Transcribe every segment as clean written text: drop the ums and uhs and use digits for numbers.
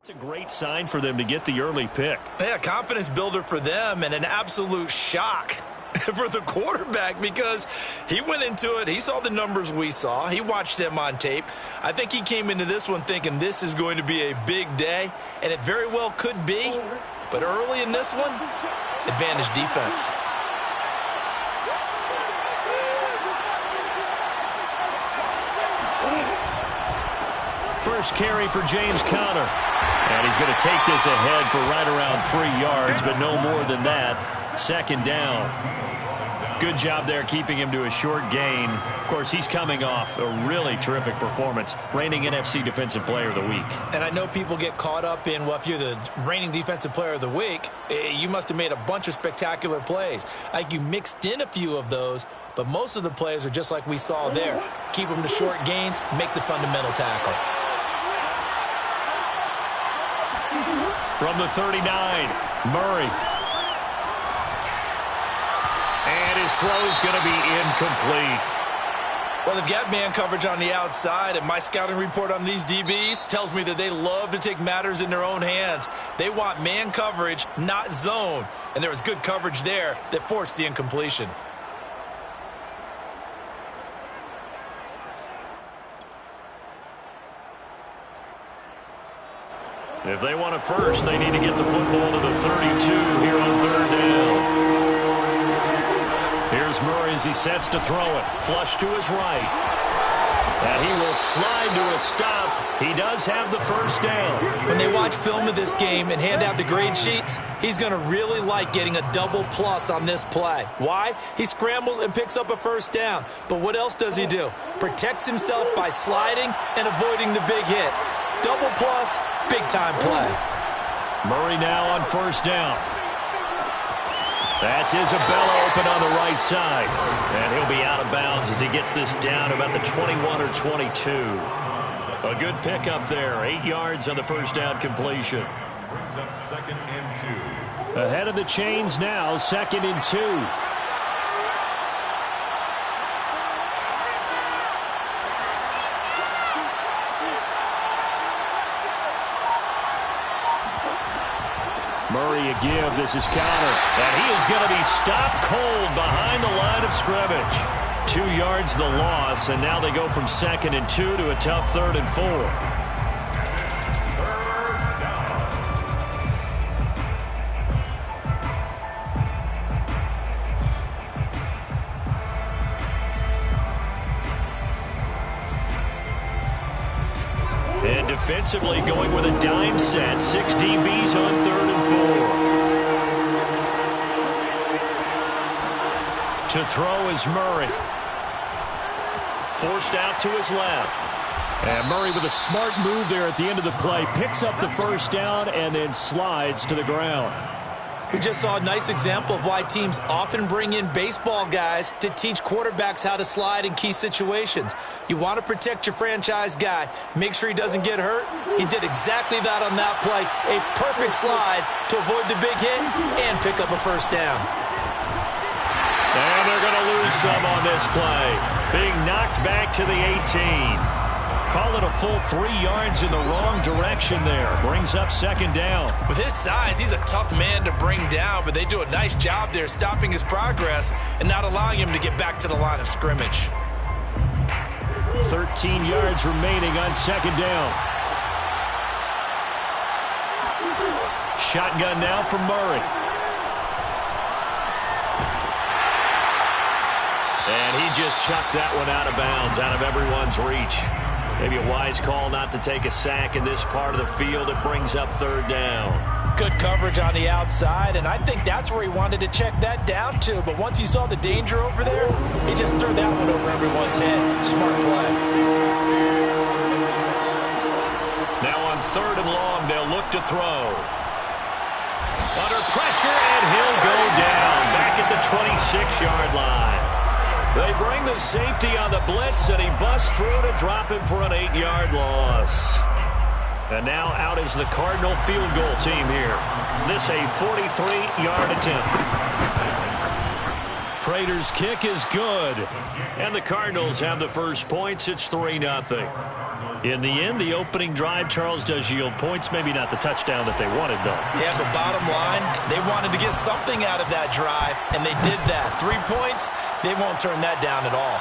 It's a great sign for them to get the early pick. Yeah, confidence builder for them and an absolute shock for the quarterback because he went into it. He saw the numbers we saw. He watched them on tape. I think he came into this one thinking this is going to be a big day, and it very well could be. But early in this one, advantage defense. First carry for James Conner. And he's going to take this ahead for right around 3 yards, but no more than that. Second down. Good job there keeping him to a short gain. Of course, he's coming off a really terrific performance, reigning NFC Defensive Player of the Week. And I know people get caught up in, well, if you're the reigning Defensive Player of the Week, you must have made a bunch of spectacular plays. Like you mixed in a few of those, but most of the plays are just like we saw there. Keep them to short gains, make the fundamental tackle. From the 39, Murray. And his throw is going to be incomplete. Well, they've got man coverage on the outside, and my scouting report on these DBs tells me that they love to take matters in their own hands. They want man coverage, not zone. And there was good coverage there that forced the incompletion. If they want it first, they need to get the football to the 32 here on third down. Here's Murray as he sets to throw it. Flush to his right. And he will slide to a stop. He does have the first down. When they watch film of this game and hand out the grade sheets, he's going to really like getting a double plus on this play. Why? He scrambles and picks up a first down. But what else does he do? Protects himself by sliding and avoiding the big hit. Double plus, big-time play. Murray now on first down. That's Isabella open on the right side. And he'll be out of bounds as he gets this down about the 21 or 22. A good pickup there. 8 yards on the first down completion. Brings up 2nd and 2. Ahead of the chains now, 2nd and 2. Murray a give. This is Conner. And he is going to be stopped cold behind the line of scrimmage. 2 yards the loss, and now they go from 2nd and 2 to a tough 3rd and 4. Defensively going with a dime set. 6 DBs on 3rd and 4. To throw is Murray. Forced out to his left. And Murray with a smart move there at the end of the play. Picks up the first down and then slides to the ground. We just saw a nice example of why teams often bring in baseball guys to teach quarterbacks how to slide in key situations. You want to protect your franchise guy. Make sure he doesn't get hurt. He did exactly that on that play. A perfect slide to avoid the big hit and pick up a first down. And they're going to lose some on this play. Being knocked back to the 18. Call it a full 3 yards in the wrong direction there. Brings up 2nd down. With his size, he's a tough man to bring down, but they do a nice job there stopping his progress and not allowing him to get back to the line of scrimmage. 13 yards remaining on 2nd down. Shotgun now from Murray. And he just chucked that one out of bounds, out of everyone's reach. Maybe a wise call not to take a sack in this part of the field. It brings up 3rd down. Good coverage on the outside, and I think that's where he wanted to check that down to. But once he saw the danger over there, he just threw that one over everyone's head. Smart play. Now on 3rd and long, they'll look to throw. Under pressure, and he'll go down back at the 26-yard line. They bring the safety on the blitz, and he busts through to drop him for an 8-yard loss. And now out is the Cardinal field goal team here. This a 43-yard attempt. Prater's kick is good. And the Cardinals have the first points. It's 3-0. In the end, the opening drive, Charles, does yield points. Maybe not the touchdown that they wanted, though. Yeah, but bottom line, they wanted to get something out of that drive, and they did that. 3 points, they won't turn that down at all.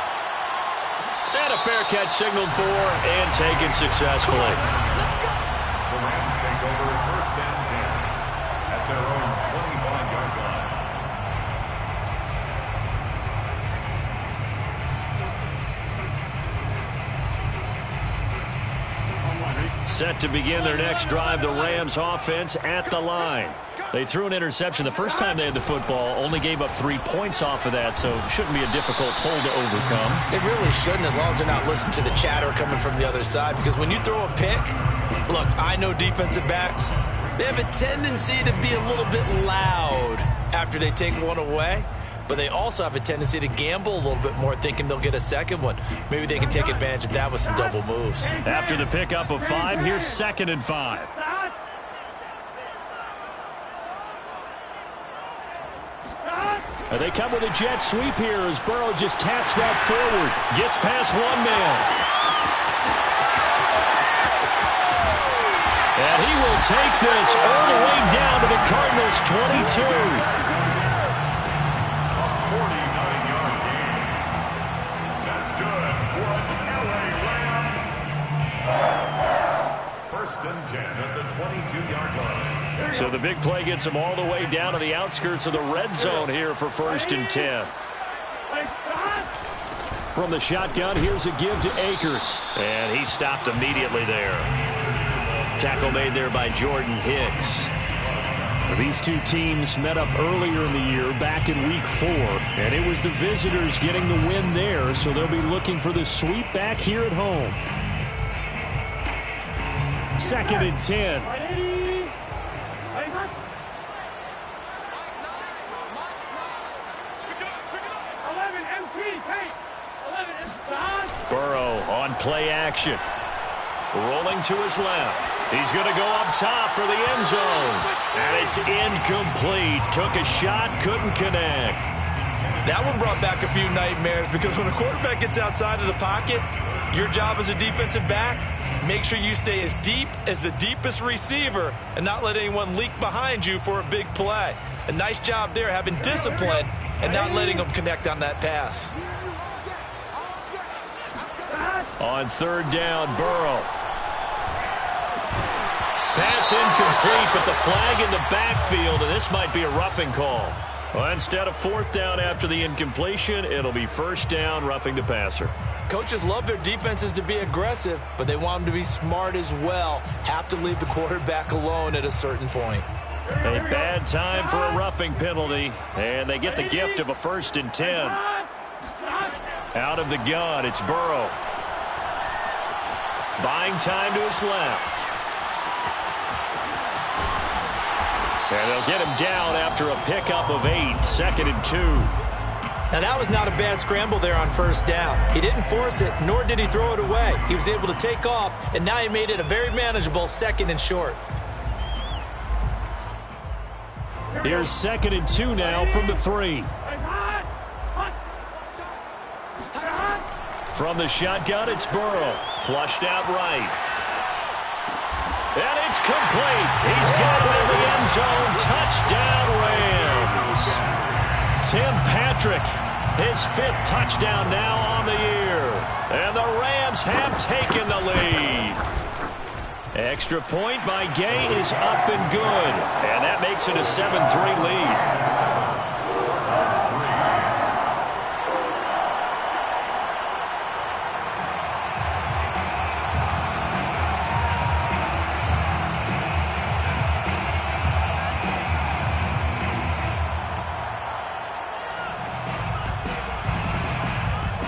And a fair catch signaled for and taken successfully. The Rams take over first and 10 at their own 25-yard line. Set to begin their next drive, the Rams offense at the line. They threw an interception the first time they had the football, only gave up 3 points off of that, so it shouldn't be a difficult hole to overcome. It really shouldn't, as long as they're not listening to the chatter coming from the other side, because when you throw a pick, look, I know defensive backs, they have a tendency to be a little bit loud after they take one away, but they also have a tendency to gamble a little bit more, thinking they'll get a second one. Maybe they can take advantage of that with some double moves. After the pickup of 5, here's 2nd and 5. And they come with a jet sweep here as Burrow just taps that forward. Gets past one man. And he will take this all the way down to the Cardinals' 22. 49-yard gain. That's good for the LA Rams. First and 10 at the 22-yard line. So the big play gets him all the way down to the outskirts of the red zone here for first and 10. From the shotgun, here's a give to Akers. And he stopped immediately there. Tackle made there by Jordan Hicks. These two teams met up earlier in the year, back in week 4. And it was the visitors getting the win there, so they'll be looking for the sweep back here at home. 2nd and 10. Burrow on play action. Rolling to his left. He's going to go up top for the end zone. And it's incomplete. Took a shot, couldn't connect. That one brought back a few nightmares, because when a quarterback gets outside of the pocket, your job as a defensive back, make sure you stay as deep as the deepest receiver and not let anyone leak behind you for a big play. A nice job there, having discipline and not letting them connect on that pass. On 3rd down, Burrow. Pass incomplete, but the flag in the backfield, and this might be a roughing call. Well, instead of 4th down after the incompletion, it'll be 1st down, roughing the passer. Coaches love their defenses to be aggressive, but they want them to be smart as well. Have to leave the quarterback alone at a certain point. A bad time for a roughing penalty, and they get the gift of a 1st and 10. Out of the gun, it's Burrow. Buying time to his left. And they'll get him down after a pickup of 8, 2nd and 2. Now, that was not a bad scramble there on 1st down. He didn't force it, nor did he throw it away. He was able to take off, and now he made it a very manageable 2nd and short. Here's 2nd and 2 now from the 3. From the shotgun, it's Burrow. Flushed out right. And it's complete. He's got it in the end zone. Touchdown, Rams. Tim Patrick, his 5th touchdown now on the year. And the Rams have taken the lead. Extra point by Gay is up and good. And that makes it a 7-3 lead.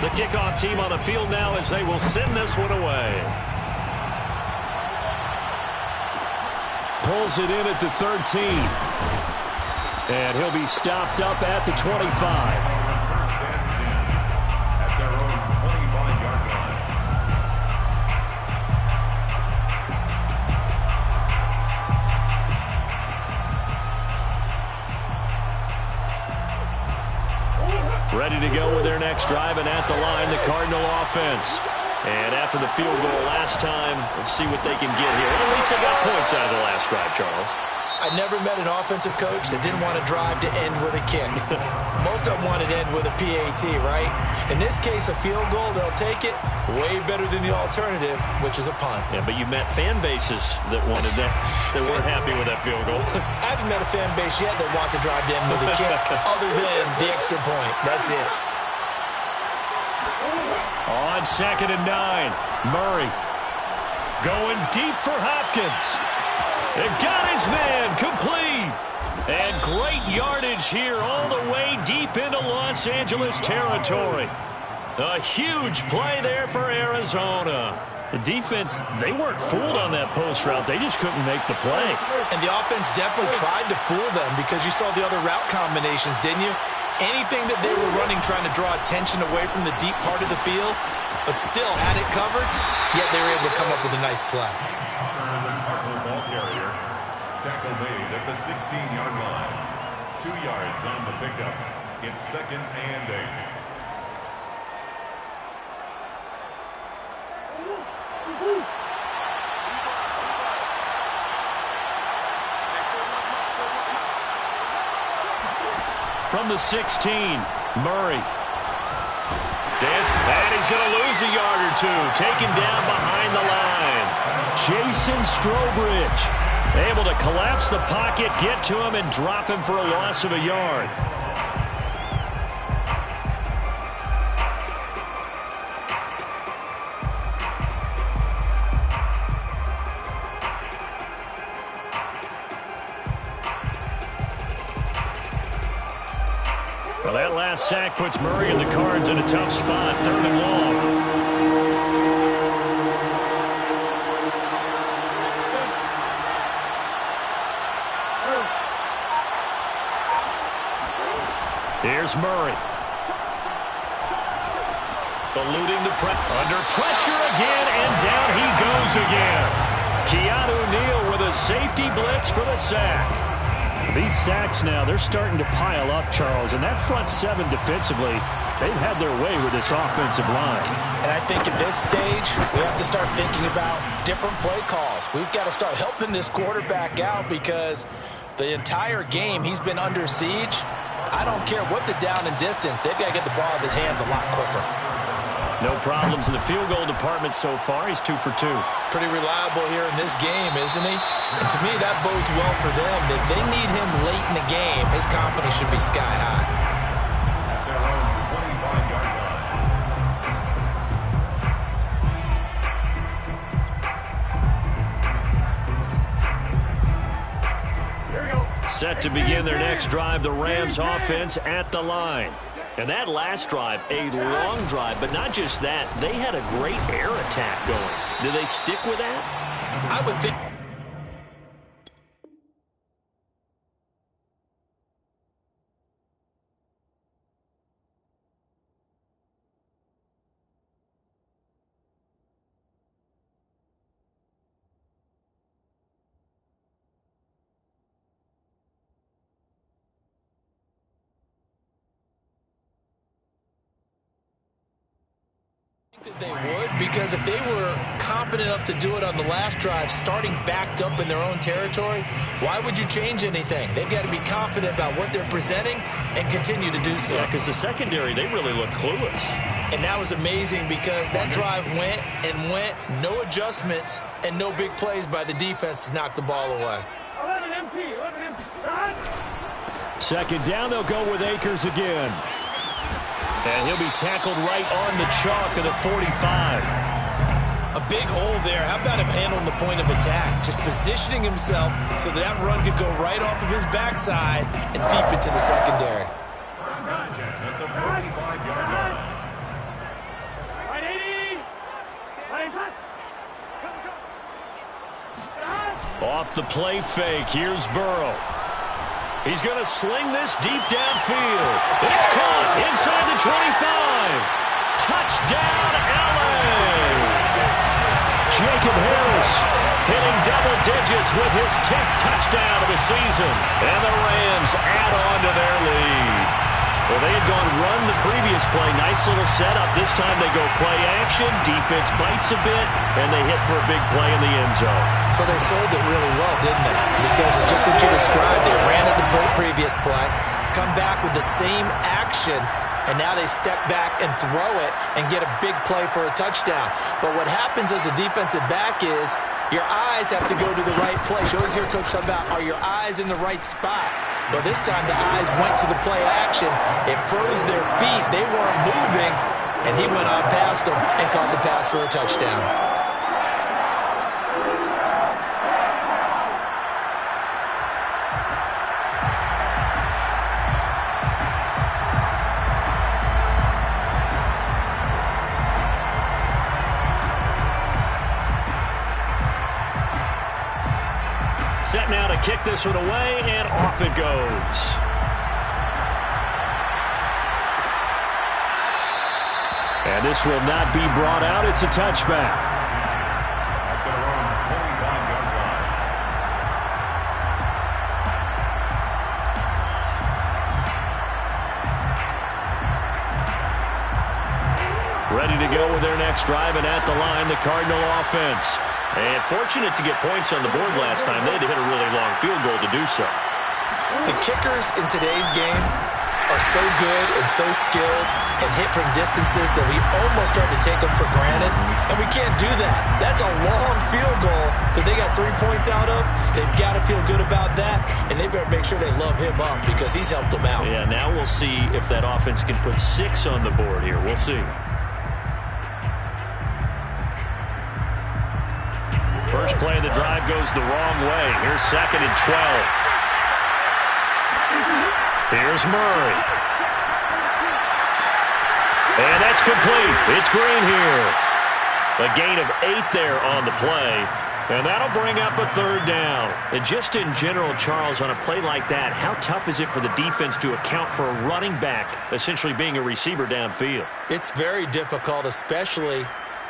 The kickoff team on the field now as they will send this one away. Pulls it in at the 13. And he'll be stopped up at the 25. First and 10 at their own 25-yard line. Ready to go with their next drive, and at the line, the Cardinal offense. And after the field goal last time, let's see what they can get here. At least they got points out of the last drive, Charles. I never met an offensive coach that didn't want to drive to end with a kick. Most of them wanted to end with a PAT, right? In this case, a field goal, they'll take it. Way better than the alternative, which is a punt. Yeah, but you met fan bases that wanted that. They weren't happy with that field goal. I haven't met a fan base yet that wants to drive to end with a kick other than the extra point. That's it. On 2nd and 9, Murray going deep for Hopkins. It got his man complete. And great yardage here all the way deep into Los Angeles territory. A huge play there for Arizona. The defense, they weren't fooled on that post route. They just couldn't make the play. And the offense definitely tried to fool them because you saw the other route combinations, didn't you? Anything that they were running trying to draw attention away from the deep part of the field, but still had it covered, yet they were able to come up with a nice play. Ball carrier. Tackle made at the 16-yard line. 2 yards on the pickup. It's 2nd and 8. From the 16, Murray. And he's going to lose a yard or two. Taken down behind the line. Jason Strowbridge able to collapse the pocket, get to him, and drop him for a loss of a yard. Well, that last sack puts Murray and the Cards in a tough spot. 3rd and long. Here's Murray. Eluding the under pressure again, and down he goes again. Keanu Neal with a safety blitz for the sack. These sacks now, they're starting to pile up, Charles, and that front 7 defensively, they've had their way with this offensive line. And I think at this stage, we have to start thinking about different play calls. We've got to start helping this quarterback out because the entire game he's been under siege. I don't care what the down and distance, they've got to get the ball out of his hands a lot quicker. No problems in the field goal department so far. He's 2 for 2. Pretty reliable here in this game, isn't he? And to me, that bodes well for them. If they need him late in the game, his confidence should be sky high. At their own 25-yard line. Here we go. Set to begin their next drive, the Rams offense at the line. And that last drive, a long drive, but not just that. They had a great air attack going. Do they stick with that? I would think. That they would, because if they were confident enough to do it on the last drive, starting backed up in their own territory, why would you change anything? They've got to be confident about what they're presenting and continue to do so. Yeah, because the secondary, they really look clueless. And that was amazing because that drive went and went, no adjustments and no big plays by the defense to knock the ball away. 11 empty. 11 empty. 2nd down, they'll go with Akers again. And he'll be tackled right on the chalk of the 45. A big hole there. How about him handling the point of attack? Just positioning himself so that run could go right off of his backside and deep into the secondary. At the 45-yard line. Right 80. Right shot. Off the play fake, here's Burrow. He's going to sling this deep downfield. It's caught inside the 25. Touchdown, LA! Jacob Harris hitting double digits with his 10th touchdown of the season. And the Rams add on to their lead. Well, they had gone run the previous play. Nice little setup. This time they go play action. Defense bites a bit, and they hit for a big play in the end zone. So they sold it really well, didn't they? Because it's just what you described. They ran at the previous play, come back with the same action, and now they step back and throw it and get a big play for a touchdown. But what happens as a defensive back is your eyes have to go to the right place. You always hear Coach talk about, are your eyes in the right spot? But this time the eyes went to the play action. It froze their feet. They weren't moving, and he went on past them and caught the pass for a touchdown. Set now to kick this one away, and off it goes. And this will not be brought out. It's a touchback. At their own 25-yard line. Ready to go with their next drive, and at the line, the Cardinal offense. And fortunate to get points on the board last time. They had to hit a really long field goal to do so. The kickers in today's game are so good and so skilled and hit from distances that we almost start to take them for granted. And we can't do that. That's a long field goal that they got 3 points out of. They've got to feel good about that, and they better make sure they love him up because he's helped them out. Yeah, now we'll see if that offense can put 6 on the board here. We'll see. First play of the drive goes the wrong way. Here's 2nd and 12. Here's Murray. And that's complete. It's Green here. A gain of 8 there on the play. And that'll bring up a 3rd down. And just in general, Charles, on a play like that, how tough is it for the defense to account for a running back essentially being a receiver downfield? It's very difficult, especially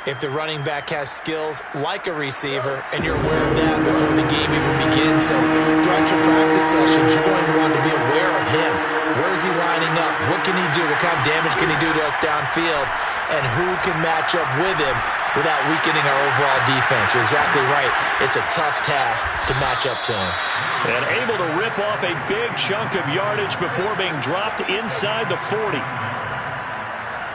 if the running back has skills like a receiver, and you're aware of that before the game even begins. So throughout your practice sessions, you're going to want to be aware of him. Where is he lining up? What can he do? What kind of damage can he do to us downfield? And who can match up with him without weakening our overall defense? You're exactly right. It's a tough task to match up to him. And able to rip off a big chunk of yardage before being dropped inside the 40.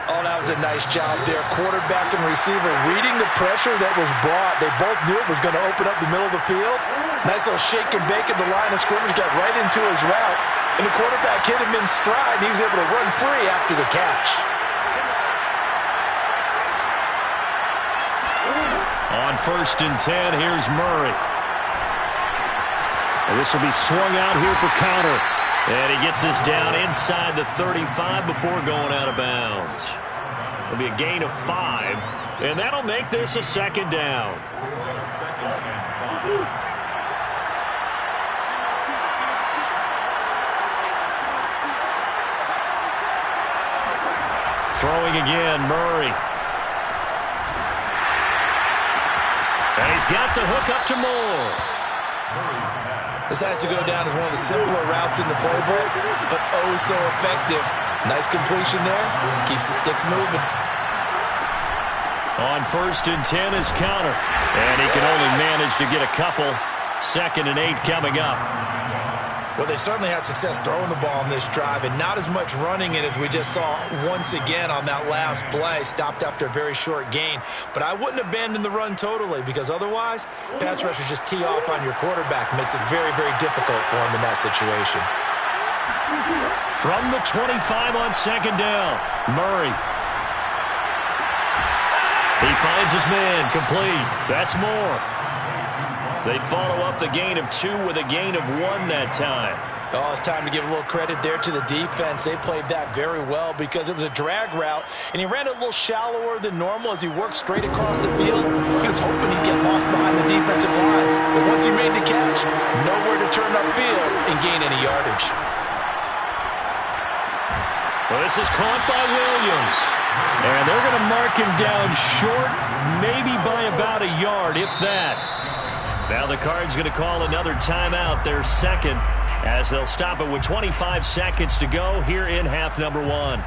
Oh, that was a nice job there. Quarterback and receiver reading the pressure that was brought. They both knew it was going to open up the middle of the field. Nice little shake and bake at the line of scrimmage, got right into his route. And the quarterback hit him in stride, and he was able to run free after the catch. On 1st and 10, here's Murray. And this will be swung out here for counter. And he gets this down inside the 35 before going out of bounds. It'll be a gain of 5, and that'll make this a 2nd down. Throwing again, Murray. And he's got the hook up to Moore. This has to go down as one of the simpler routes in the playbook, but oh so effective. Nice completion there. Keeps the sticks moving. On 1st and 10 is counter. And he can only manage to get a couple. 2nd and 8 coming up. Well, they certainly had success throwing the ball on this drive, and not as much running it as we just saw once again on that last play. Stopped after a very short gain. But I wouldn't abandon the run totally, because otherwise, pass rushers just tee off on your quarterback. Makes it very, very difficult for him in that situation. From the 25 on 2nd down, Murray. He finds his man, complete. That's Moore. They follow up the gain of 2 with a gain of 1 that time. Oh, it's time to give a little credit there to the defense. They played that very well because it was a drag route, and he ran it a little shallower than normal as he worked straight across the field. He was hoping he'd get lost behind the defensive line, but once he made the catch, nowhere to turn upfield and gain any yardage. Well, this is caught by Williams, and they're going to mark him down short, maybe by about a yard, if that. Now the Cards going to call another timeout, their 2nd. as they'll stop it with 25 seconds to go here in half number 1.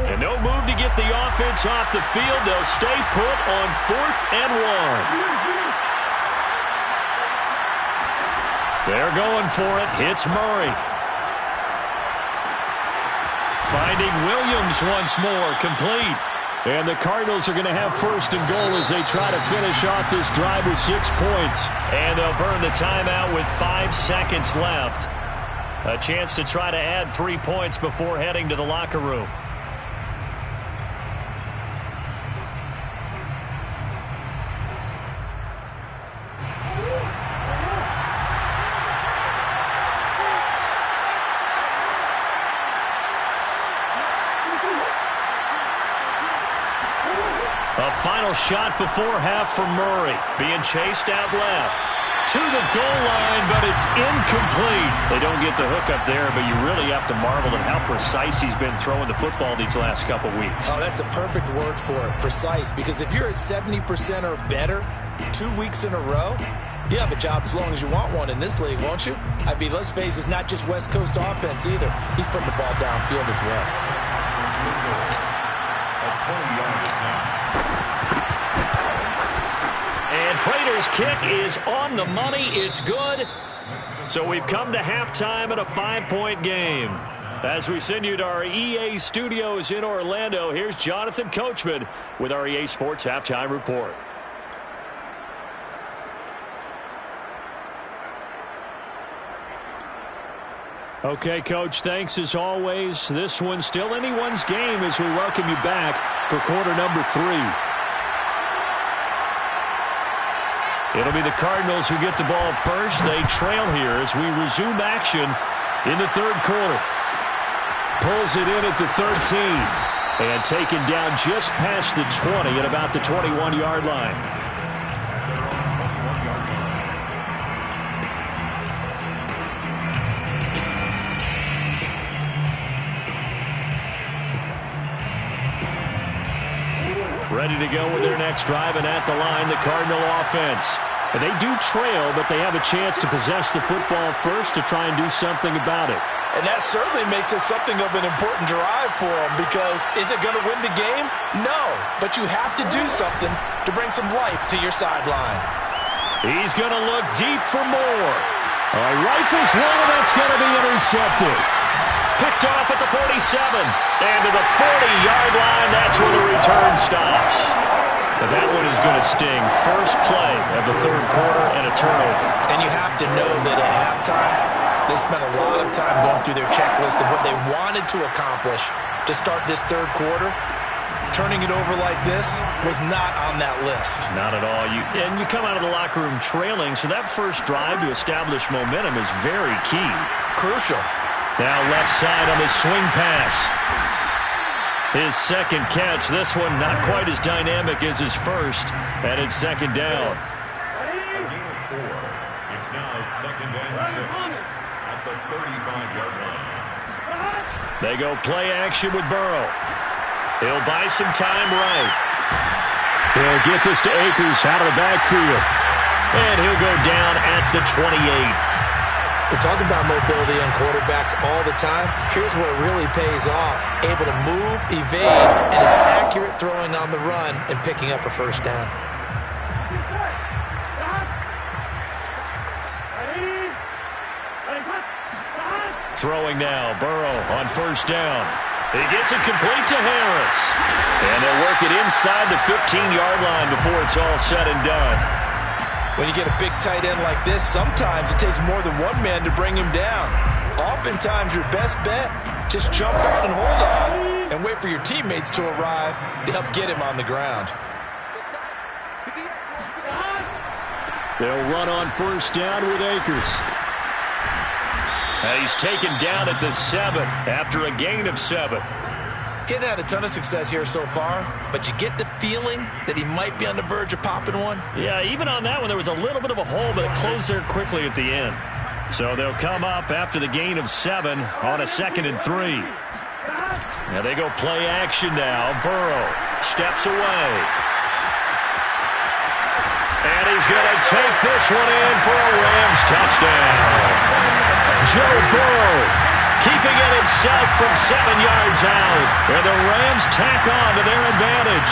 And no move to get the offense off the field. They'll stay put on 4th and 1. They're going for it. Hits Murray. Finding Williams once more, complete. And the Cardinals are going to have 1st and goal as they try to finish off this drive with 6 points. And they'll burn the timeout with 5 seconds left. A chance to try to add 3 points before heading to the locker room. A final shot before half for Murray. Being chased out left. To the goal line, but it's incomplete. They don't get the hook up there, but you really have to marvel at how precise he's been throwing the football these last couple weeks. Oh, that's the perfect word for it, precise. Because if you're at 70% or better 2 weeks in a row, you have a job as long as you want one in this league, won't you? I mean, let's face it, it's not just West Coast offense either. He's putting the ball downfield as well. A 20-yard attempt. And Prater's kick is on the money. It's good. So we've come to halftime in a 5-point game. As we send you to our EA studios in Orlando, here's Jonathan Coachman with our EA Sports Halftime Report. Okay, Coach, thanks as always. This one's still anyone's game as we welcome you back for quarter number 3. It'll be the Cardinals who get the ball first. They trail here as we resume action in the 3rd quarter. Pulls it in at the 13 and taken down just past the 20 at about the 21-yard line. Ready to go with their next drive, and at the line, the Cardinal offense. And they do trail, but they have a chance to possess the football first to try and do something about it. And that certainly makes it something of an important drive for them, because is it going to win the game? No, but you have to do something to bring some life to your sideline. He's going to look deep for more. Rifles one, and that's going to be intercepted. Picked off at the 47. And to the 40-yard line, that's where the return stops. But that one is going to sting. First play of the 3rd quarter and a turnover. And you have to know that at halftime, they spent a lot of time going through their checklist of what they wanted to accomplish to start this 3rd quarter. Turning it over like this was not on that list. Not at all. And you come out of the locker room trailing, so that first drive to establish momentum is very key. Crucial. Now left side on the swing pass. His second catch. This one not quite as dynamic as his first. And it's 2nd down. A gain of 4. It's now 2nd and 6 at the 35-yard line. They go play action with Burrow. He'll buy some time right. He'll get this to Akers out of the backfield. And he'll go down at the 28. We talk about mobility on quarterbacks all the time. Here's where it really pays off. Able to move, evade, and is accurate throwing on the run and picking up a first down. Throwing now, Burrow on first down. He gets it complete to Harris. And they'll work it inside the 15-yard line before it's all said and done. When you get a big tight end like this, sometimes it takes more than one man to bring him down. Oftentimes, your best bet, just jump on and hold on and wait for your teammates to arrive to help get him on the ground. They'll run on first down with Akers. And he's taken down at the 7 after a gain of 7. He hasn't had a ton of success here so far, but you get the feeling that he might be on the verge of popping one. Yeah, even on that one, there was a little bit of a hole, but it closed there quickly at the end. So they'll come up after the gain of 7 on a 2nd and 3. Now they go play action now. Burrow steps away. And he's going to take this one in for a Rams touchdown. Joe Burrow keeping it himself from 7 yards out. And the Rams tack on to their advantage.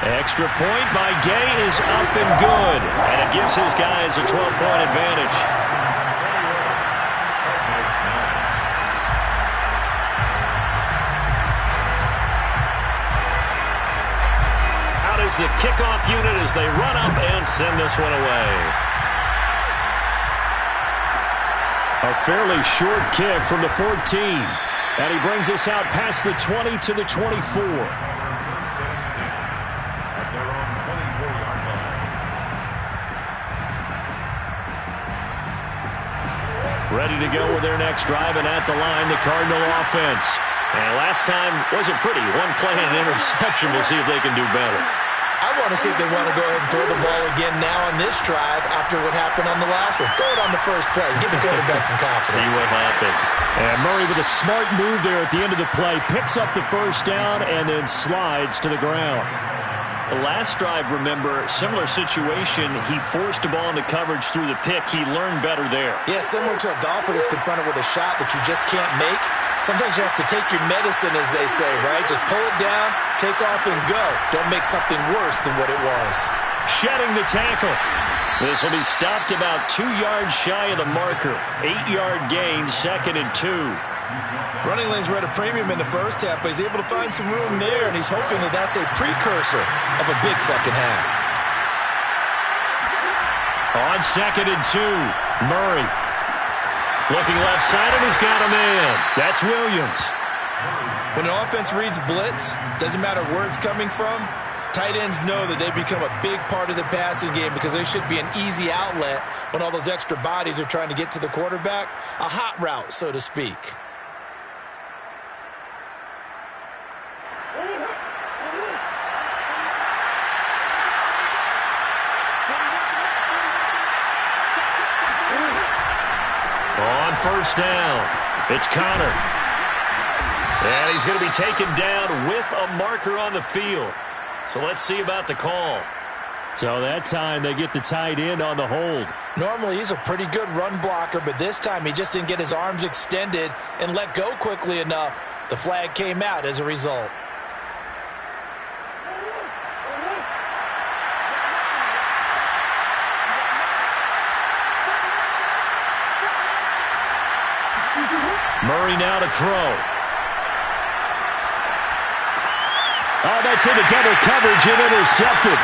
Extra point by Gay is up and good. And it gives his guys a 12-point advantage. Out is the kickoff unit as they run up and send this one away. A fairly short kick from the 14. And he brings us out past the 20 to the 24. Ready to go with their next drive, and at the line, the Cardinal offense. And last time wasn't pretty. One play and an interception. We'll see if they can do better. I want to see if they want to go ahead and throw the ball again now on this drive after what happened on the last one. Throw it on the first play. Give the quarterback some confidence. See what happens. And Murray with a smart move there at the end of the play. Picks up the first down and then slides to the ground. The last drive, remember, similar situation. He forced the ball into coverage through the pick. He learned better there. Yeah, similar to a golfer that's confronted with a shot that you just can't make. Sometimes you have to take your medicine, as they say, right? Just pull it down, take off, and go. Don't make something worse than what it was. Shedding the tackle. This will be stopped about 2 yards shy of the marker. 8-yard gain, 2nd and 2. Running lanes were at a premium in the first half, but he's able to find some room there, and he's hoping that that's a precursor of a big second half. On 2nd and 2, Murray. Looking left side, and he's got a man. That's Williams. When an offense reads blitz, doesn't matter where it's coming from, tight ends know that they become a big part of the passing game because they should be an easy outlet when all those extra bodies are trying to get to the quarterback. A hot route, so to speak. On first down, it's Connor. And he's going to be taken down with a marker on the field. So let's see about the call. So that time they get the tight end on the hold. Normally he's a pretty good run blocker, but this time he just didn't get his arms extended and let go quickly enough. The flag came out as a result. Murray now to throw. Oh, that's into double coverage and intercepted.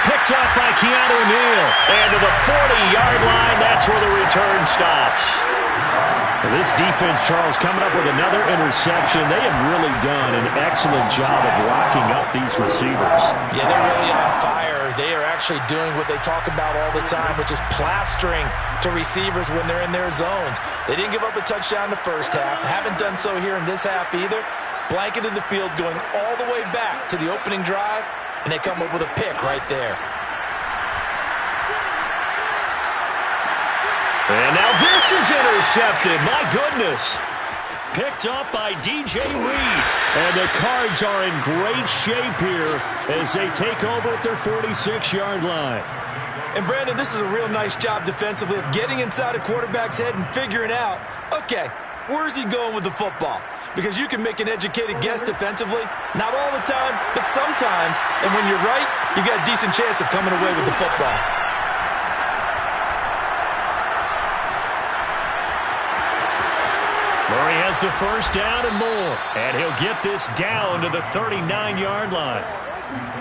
Picked up by Keanu Neal. And to the 40-yard line, that's where the return stops. This defense, Charles, coming up with another interception. They have really done an excellent job of locking up these receivers. Yeah, they're really on fire. They are actually doing what they talk about all the time, which is plastering to receivers when they're in their zones. They didn't give up a touchdown in the first half. Haven't done so here in this half either. Blanketed the field going all the way back to the opening drive, and they come up with a pick right there. And now this is intercepted. My goodness. Picked up by DJ Reed. And the Cards are in great shape here as they take over at their 46-yard line. And, Brandon, this is a real nice job defensively of getting inside a quarterback's head and figuring out, okay, where's he going with the football? Because you can make an educated guess defensively. Not all the time, but sometimes. And when you're right, you've got a decent chance of coming away with the football. Murray has the first down and more. And he'll get this down to the 39-yard line.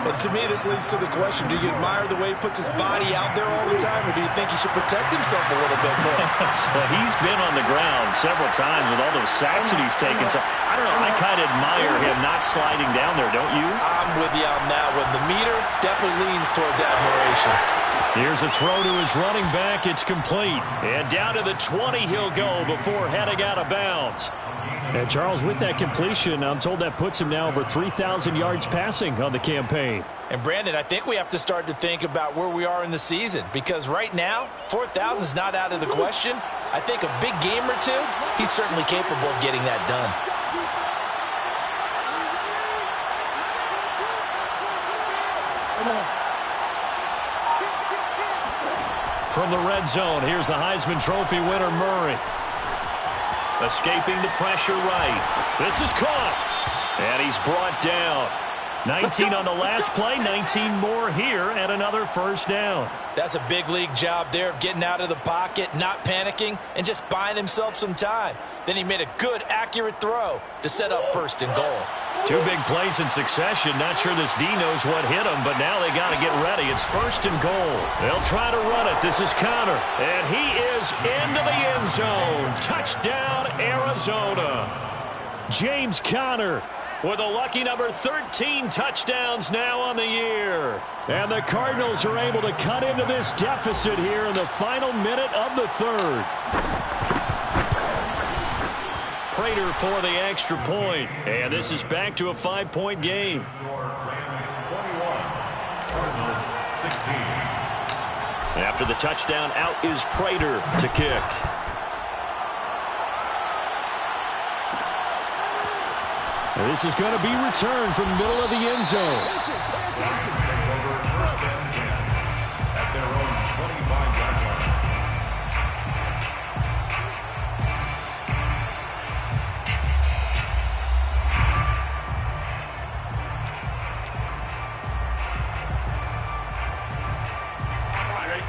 Well, to me, this leads to the question, do you admire the way he puts his body out there all the time, or do you think he should protect himself a little bit more? Well, he's been on the ground several times with all those sacks that he's taken. So, I don't know, I kind of admire him not sliding down there, don't you? I'm with you on that one. The meter definitely leans towards admiration. Here's a throw to his running back. It's complete. And down to the 20 he'll go before heading out of bounds. And Charles, with that completion, I'm told that puts him now over 3,000 yards passing on the campaign. And Brandon, I think we have to start to think about where we are in the season, because right now 4,000 is not out of the question. I think a big game or two, he's certainly capable of getting that done. From the red zone, here's the Heisman Trophy winner, Murray. Escaping the pressure right. This is caught. And he's brought down. 19 on the last play, 19 more here, and another first down. That's a big league job there of getting out of the pocket, not panicking, and just buying himself some time. Then he made a good, accurate throw to set up first and goal. 2 big plays in succession. Not sure this D knows what hit him, but now they got to get ready. It's first and goal. They'll try to run it. This is Conner, and he is into the end zone. Touchdown, Arizona. James Conner with a lucky number 13 touchdowns now on the year. And the Cardinals are able to cut into this deficit here in the final minute of the third. Prater for the extra point. And this is back to a 5-point game. Rams 21, Cardinals 16. After the touchdown, out is Prater to kick. And this is going to be returned from the middle of the end zone. Lions take over first and 10 at their own 25-yard line.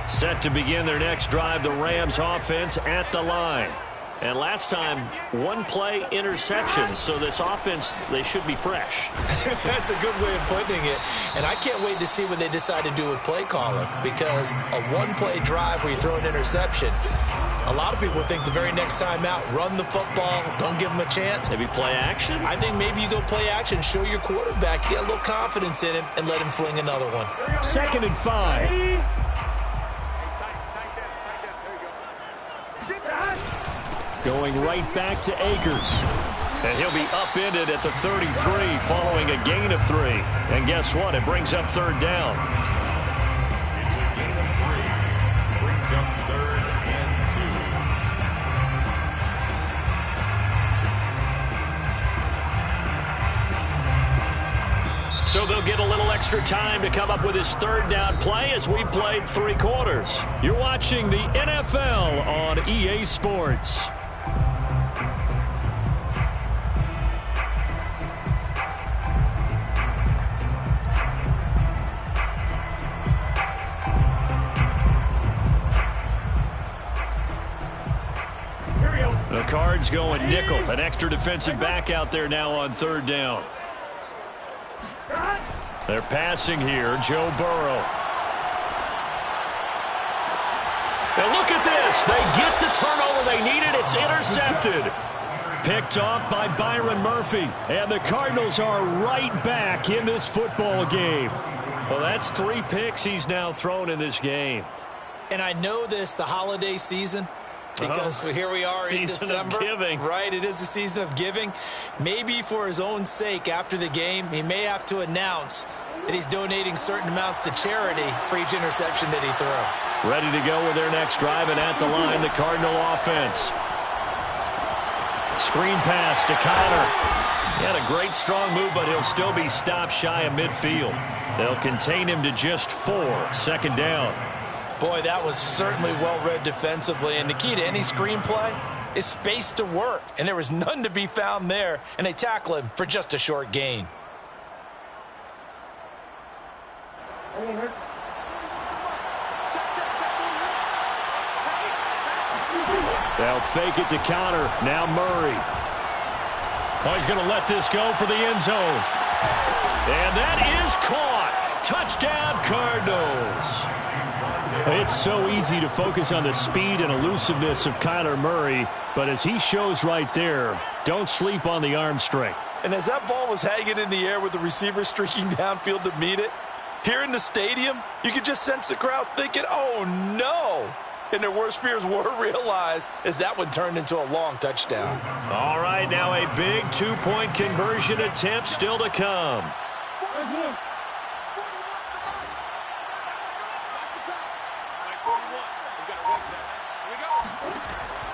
Set to begin their next drive, the Rams offense at the line. And last time, 1-play interception, so this offense, they should be fresh. That's a good way of putting it. And I can't wait to see what they decide to do with play calling, because a 1-play drive where you throw an interception, a lot of people think the very next time out, run the football, don't give them a chance. Maybe play action? I think maybe you go play action, show your quarterback, get a little confidence in him, and let him fling another one. 2nd and 5. Going right back to Akers. And he'll be upended at the 33 following a gain of 3. And guess what? It brings up third down. It's a gain of 3. Brings up 3rd and 2. So they'll get a little extra time to come up with his third down play as we played 3 quarters. You're watching the NFL on EA Sports. The Cards going nickel. An extra defensive back out there now on third down. They're passing here. Joe Burrow. And look at this. They get the turnover they needed. It's intercepted. Picked off by Byron Murphy. And the Cardinals are right back in this football game. Well, that's 3 picks he's now thrown in this game. And I know this, the holiday season, because here we are in December. Of giving. Right, it is the season of giving. Maybe for his own sake after the game, he may have to announce that he's donating certain amounts to charity for each interception that he threw. Ready to go with their next drive, and at the line, the Cardinal offense. Screen pass to Conner. He had a great strong move, but he'll still be stopped shy of midfield. They'll contain him to just 4. 2nd down. Boy, that was certainly well-read defensively. And the key to any screenplay is space to work. And there was none to be found there. And they tackle him for just a short gain. They'll fake it to Conner. Now Murray. Oh, he's going to let this go for the end zone. And that is caught. Touchdown, Cardinals. It's so easy to focus on the speed and elusiveness of Kyler Murray, but as he shows right there, don't sleep on the arm strength. And as that ball was hanging in the air with the receiver streaking downfield to meet it, here in the stadium, you could just sense the crowd thinking, oh, no. and their worst fears were realized as that one turned into a long touchdown. All right, now a big two-point conversion attempt still to come.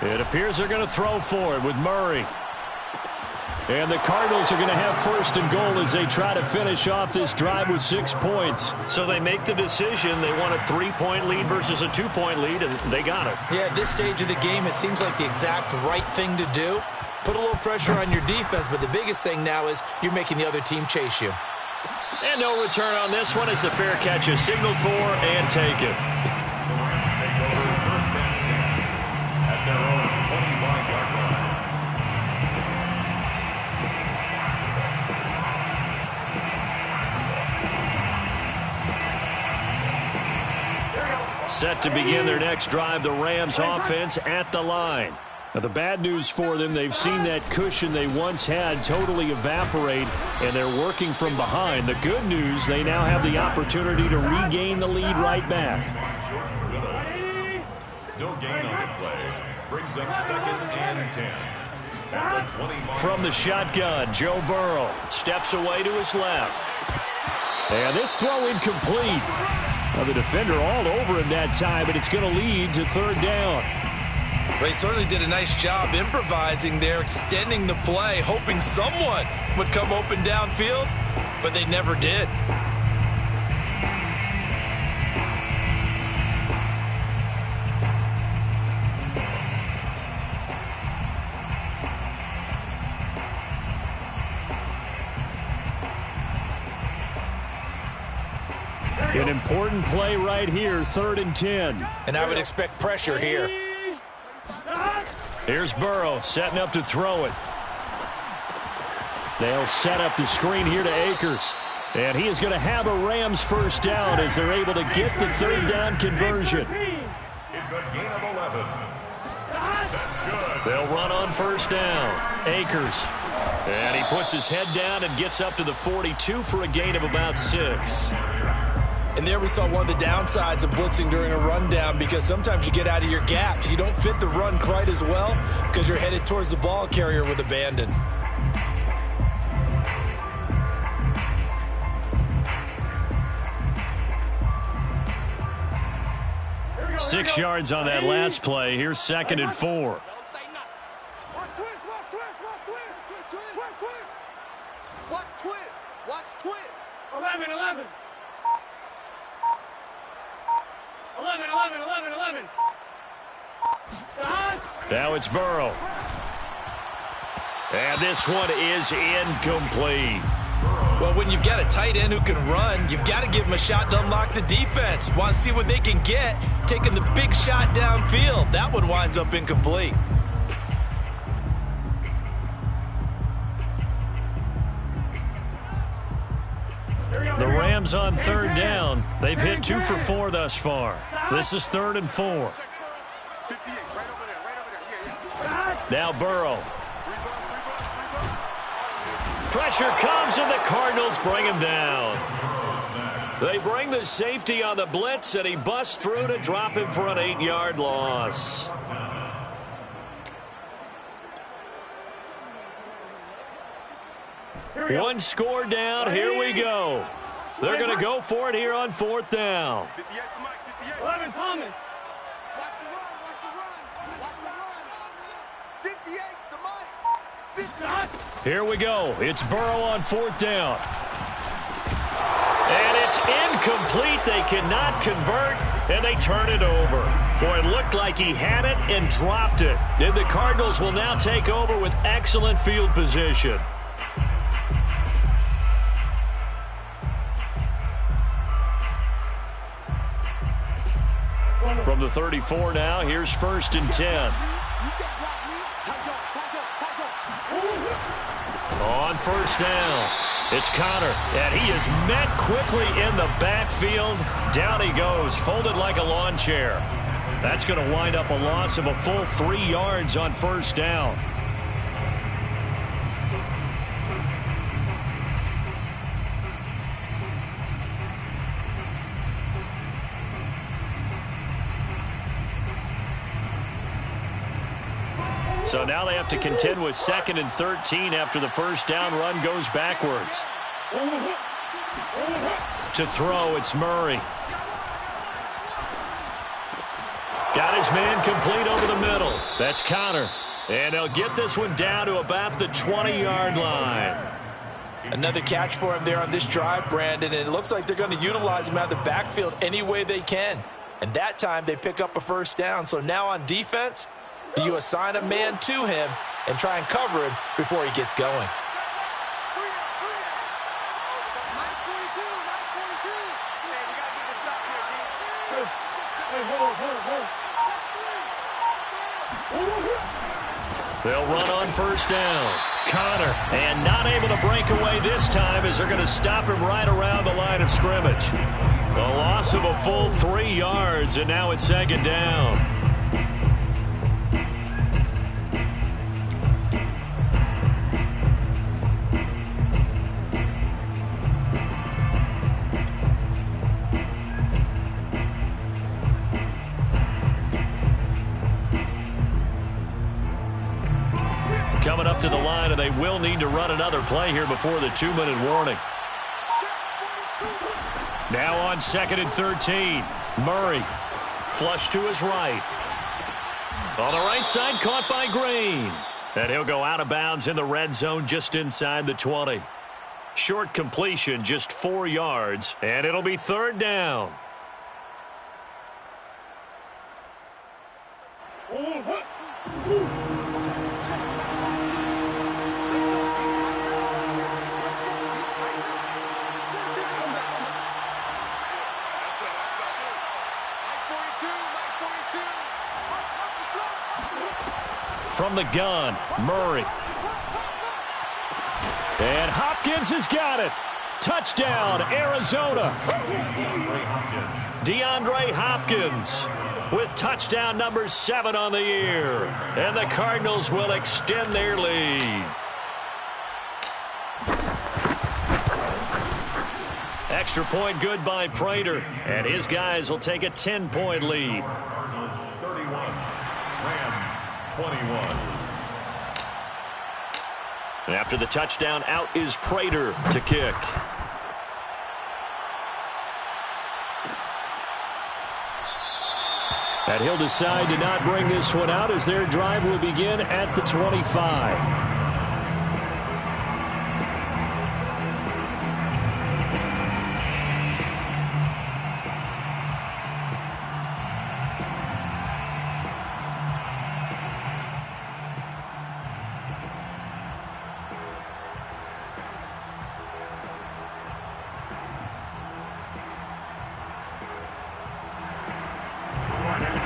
It appears they're going to throw for it with Murray. And the Cardinals are going to have first and goal as they try to finish off this drive with 6 points. So they make the decision. They want a 3-point lead versus a 2-point lead, and they got it. Yeah, at this stage of the game, it seems like the exact right thing to do. Put a little pressure on your defense, but the biggest thing now is you're making the other team chase you. And no return on this one as the fair catch is signaled for and taken. The Rams take over first and 10 at their own 25-yard line. Set to begin their next drive, the Rams offense at the line. Now, the bad news for them, they've seen that cushion they once had totally evaporate, and they're working from behind. The good news, they now have the opportunity to regain the lead right back. No gain on the play. Brings up second and 10. At the 25. From the shotgun, Joe Burrow steps away to his left. And this throw incomplete. Now, the defender all over him that time, but it's going to lead to third down. They certainly did a nice job improvising there, extending the play, hoping someone would come open downfield, but they never did. An important play right here, 3rd and 10. And I would expect pressure here. Here's Burrow setting up to throw it. They'll set up the screen here to Akers. And he is going to have a Rams first down as they're able to get the third down conversion. It's a gain of 11. That's good. They'll run on first down. Akers. And he puts his head down and gets up to the 42 for a gain of about 6. And there we saw one of the downsides of blitzing during a rundown, because sometimes you get out of your gaps. You don't fit the run quite as well because you're headed towards the ball carrier with abandon. Six yards on that last play. Here's 2nd and 4. Watch twist, watch twist, watch twist, twist, twist. Watch twist. Watch twist. 11, 11. 11, 11, 11, 11. Now it's Burrow. And this one is incomplete. Well, when you've got a tight end who can run, you've got to give him a shot to unlock the defense. Want to see what they can get, taking the big shot downfield. That one winds up incomplete. The Rams on third down. They've hit 2 for 4 thus far. This is 3rd and 4. Now Burrow. Pressure comes, and the Cardinals bring him down. They bring the safety on the blitz, and he busts through to drop him for an 8-yard loss. One score down. Here we go. They're going to go for it here on 4th down. 11, Thomas. Watch the run. Watch the run. Watch the run. 58's the money. 58. Here we go. It's Burrow on 4th down. And it's incomplete. They cannot convert, and they turn it over. Boy, it looked like he had it and dropped it. And the Cardinals will now take over with excellent field position. From the 34 now, here's 1st and 10. On first down, it's Connor, and he is met quickly in the backfield. Down he goes, folded like a lawn chair. That's going to wind up a loss of a full 3 yards on first down. So now they have to contend with 2nd and 13 after the first down run goes backwards. To throw, it's Murray. Got his man complete over the middle. That's Connor. And they'll get this one down to about the 20-yard line. Another catch for him there on this drive, Brandon, and it looks like they're going to utilize him out of the backfield any way they can. And that time they pick up a first down. So now on defense, do you assign a man to him and try and cover him before he gets going? They'll run on first down. Connor, and not able to break away this time as they're going to stop him right around the line of scrimmage. A loss of a full 3 yards, and now it's 2nd down. Coming up to the line, and they will need to run another play here before the 2-minute warning. Now on 2nd and 13. Murray. Flush to his right. On the right side, caught by Green. And he'll go out of bounds in the red zone just inside the 20. Short completion, just 4 yards, and it'll be 3rd down. From the gun, Murray. And Hopkins has got it. Touchdown, Arizona. DeAndre Hopkins with touchdown number 7 on the year. And the Cardinals will extend their lead. Extra point good by Prater. And his guys will take a 10-point lead. Cardinals 31, Rams 21. And after the touchdown, out is Prater to kick. And he'll decide to not bring this one out as their drive will begin at the 25.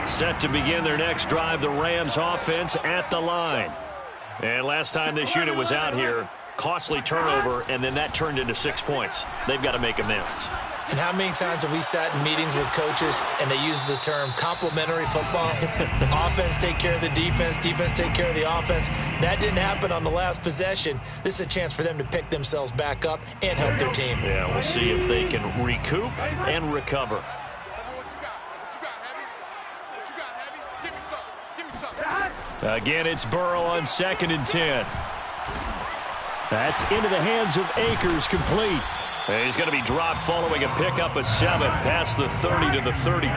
Set to begin their next drive, the Rams offense at the line. And last time this unit was out here, costly turnover, and then that turned into 6 points. They've got to make amends. And how many times have we sat in meetings with coaches and they use the term complementary football? Offense take care of the defense, defense take care of the offense. That didn't happen on the last possession. This is a chance for them to pick themselves back up and help their team. Yeah, we'll see if they can recoup and recover. Again, it's Burrow on 2nd and 10. That's into the hands of Akers, complete. And he's going to be dropped following a pickup of 7 past the 30 to the 32.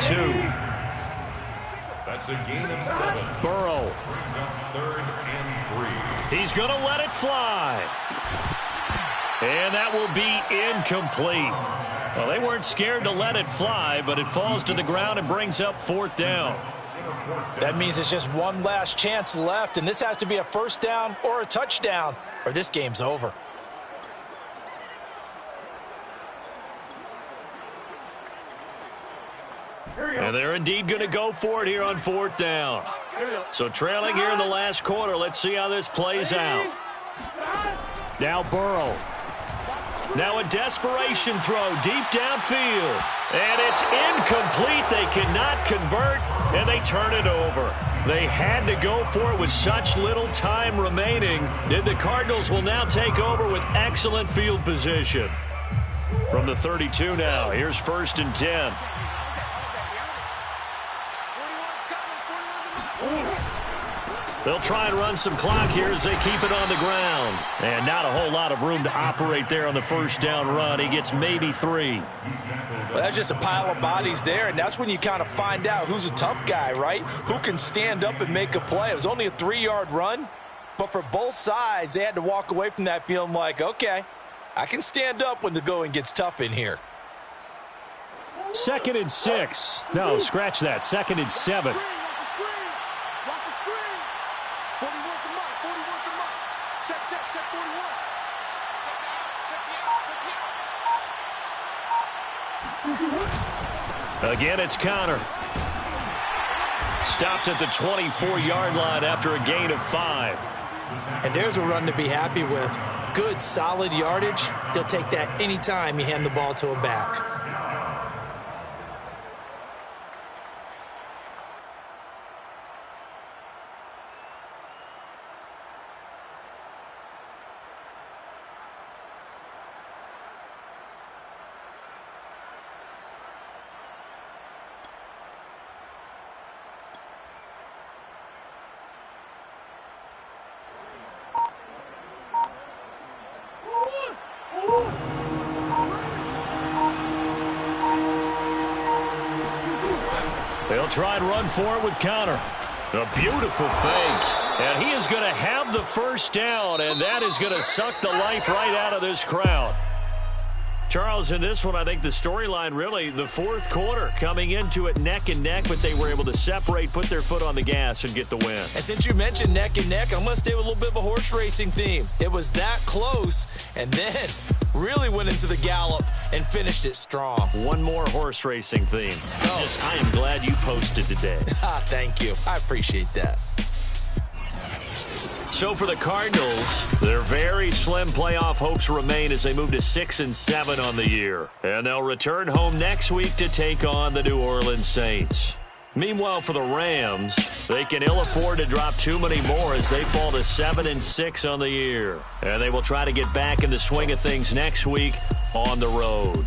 That's a gain of 7. Burrow. Brings up 3rd and 3. He's going to let it fly. And that will be incomplete. Well, they weren't scared to let it fly, but it falls to the ground and brings up 4th down. That means it's just one last chance left, and this has to be a first down or a touchdown, or this game's over. And they're indeed going to go for it here on 4th down. So trailing here in the last quarter, let's see how this plays out. Now Burrow. Now a desperation throw deep downfield. And it's incomplete. They cannot convert, and they turn it over. They had to go for it with such little time remaining. And the Cardinals will now take over with excellent field position. From the 32 now, here's 1st and 10. They'll try and run some clock here as they keep it on the ground. And not a whole lot of room to operate there on the first down run. He gets maybe 3. Well, that's just a pile of bodies there, and that's when you kind of find out who's a tough guy, right? Who can stand up and make a play. It was only a 3-yard run, but for both sides, they had to walk away from that feeling like, okay, I can stand up when the going gets tough in here. 2nd and 6. No, scratch that. 2nd and 7. Watch the screen. 41 to Mike. 41 to Mike. Check 41. Check the out. Again, it's Connor. Stopped at the 24-yard line after a gain of 5. And there's a run to be happy with. Good, solid yardage. He'll take that anytime you hand the ball to a back. They'll try and run for it with Connor. A beautiful fake. And he is going to have the first down, and that is going to suck the life right out of this crowd. Charles, in this one, I think the storyline really, the fourth quarter, coming into it neck and neck, but they were able to separate, put their foot on the gas, and get the win. And since you mentioned neck and neck, I'm going to stay with a little bit of a horse racing theme. It was that close, and then really went into the gallop and finished it strong. One more horse racing theme. I am glad you posted today. Thank you. I appreciate that. So for the Cardinals, their very slim playoff hopes remain as they move to 6-7 on the year. And they'll return home next week to take on the New Orleans Saints. Meanwhile, for the Rams, they can ill afford to drop too many more as they fall to 7-6 on the year. And they will try to get back in the swing of things next week on the road.